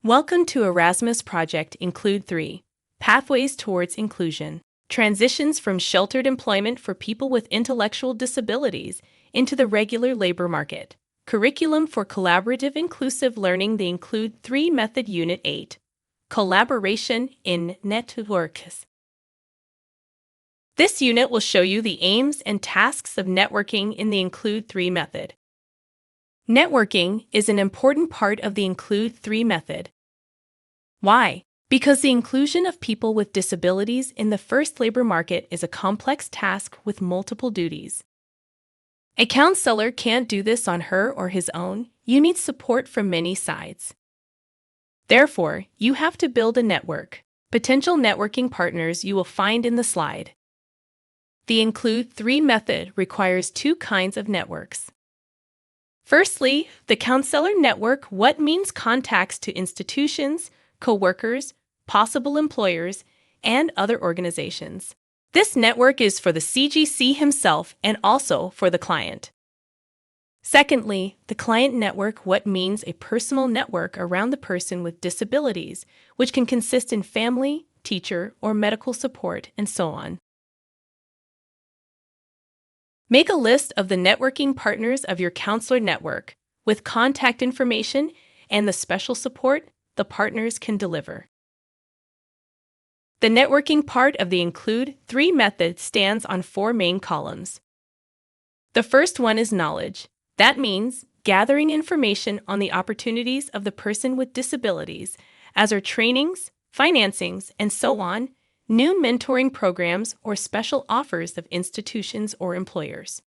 Welcome to Erasmus Project Include3, Pathways Towards Inclusion. Transitions from sheltered employment for people with intellectual disabilities into the regular labor market. Curriculum for Collaborative Inclusive Learning, the Include3 Method Unit 8. Collaboration in Networks. This unit will show you the aims and tasks of networking in the Include3 method. Networking is an important part of the Include3 method. Why? Because the inclusion of people with disabilities in the first labor market is a complex task with multiple duties. A counselor can't do this on her or his own. You need support from many sides. Therefore, you have to build a network. Potential networking partners you will find in the slide. The Include3 method requires two kinds of networks. Firstly, the counselor network, what means contacts to institutions, co-workers, possible employers, and other organizations. This network is for the CGC himself and also for the client. Secondly, the client network, what means a personal network around the person with disabilities, which can consist in family, teacher, or medical support, and so on. Make a list of the networking partners of your counselor network with contact information and the special support the partners can deliver. The networking part of the Include3 method stands on four main columns. The first one is knowledge. That means gathering information on the opportunities of the person with disabilities, as are trainings, financings, and so on, new mentoring programs, or special offers of institutions or employers.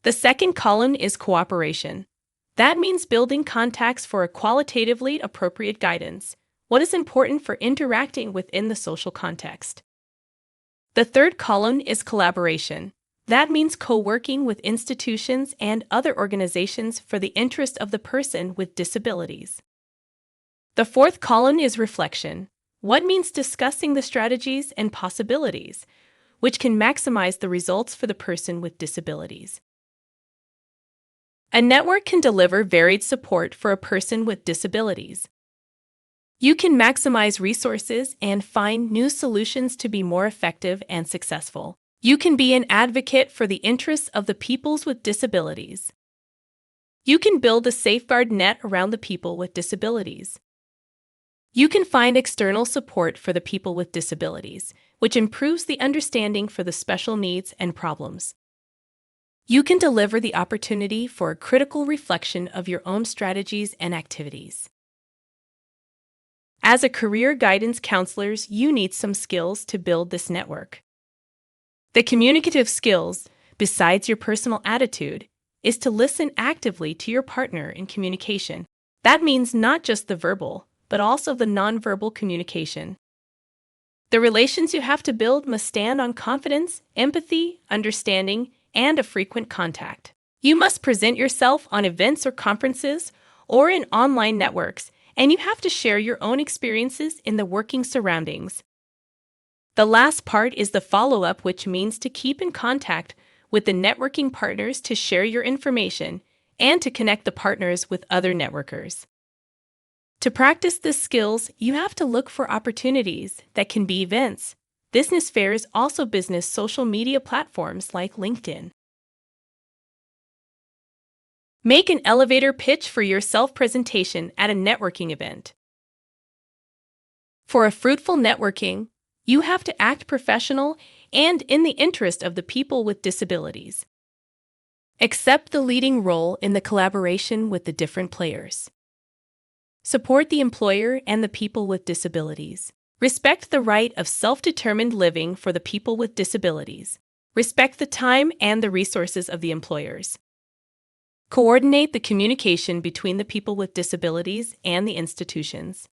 The second column is cooperation. That means building contacts for a qualitatively appropriate guidance, what is important for interacting within the social context. The third column is collaboration. That means co-working with institutions and other organizations for the interest of the person with disabilities. The fourth column is reflection. What means discussing the strategies and possibilities, which can maximize the results for the person with disabilities. A network can deliver varied support for a person with disabilities. You can maximize resources and find new solutions to be more effective and successful. You can be an advocate for the interests of the peoples with disabilities. You can build a safeguard net around the people with disabilities. You can find external support for the people with disabilities, which improves the understanding for the special needs and problems. You can deliver the opportunity for a critical reflection of your own strategies and activities. As a career guidance counselor, you need some skills to build this network. The communicative skills, besides your personal attitude, is to listen actively to your partner in communication. That means not just the verbal, but also the nonverbal communication. The relations you have to build must stand on confidence, empathy, understanding, and a frequent contact. You must present yourself on events or conferences or in online networks, and you have to share your own experiences in the working surroundings. The last part is the follow-up, which means to keep in contact with the networking partners to share your information and to connect the partners with other networkers. To practice these skills, you have to look for opportunities that can be events, business fairs, also business social media platforms like LinkedIn. Make an elevator pitch for your self-presentation at a networking event. For a fruitful networking, you have to act professional and in the interest of the people with disabilities. Accept the leading role in the collaboration with the different players. Support the employer and the people with disabilities. Respect the right of self-determined living for the people with disabilities. Respect the time and the resources of the employers. Coordinate the communication between the people with disabilities and the institutions.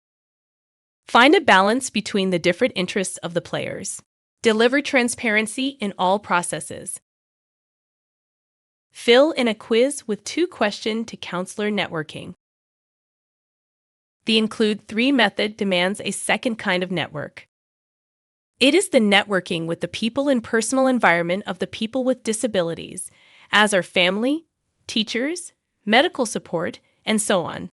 Find a balance between the different interests of the players. Deliver transparency in all processes. Fill in a quiz with 2 questions to counselor networking. The Include3 method demands a second kind of network. It is the networking with the people and personal environment of the people with disabilities, as are family, teachers, medical support, and so on.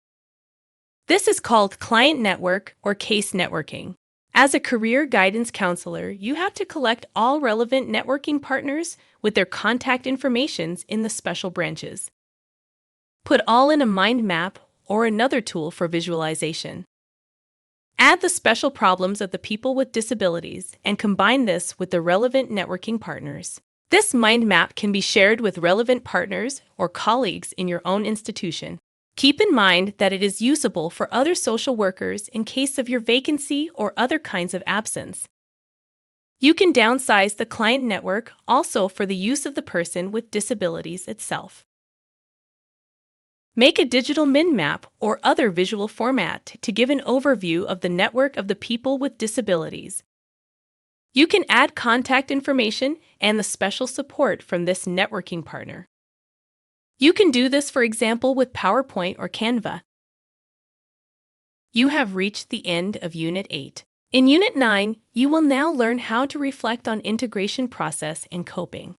This is called client network or case networking. As a career guidance counselor, you have to collect all relevant networking partners with their contact informations in the special branches. Put all in a mind map or another tool for visualization. Add the special problems of the people with disabilities and combine this with the relevant networking partners. This mind map can be shared with relevant partners or colleagues in your own institution. Keep in mind that it is usable for other social workers in case of your vacancy or other kinds of absence. You can downsize the client network also for the use of the person with disabilities itself. Make a digital min map or other visual format to give an overview of the network of the people with disabilities. You can add contact information and the special support from this networking partner. You can do this, for example, with PowerPoint or Canva. You have reached the end of Unit 8. In Unit 9, you will now learn how to reflect on integration process and coping.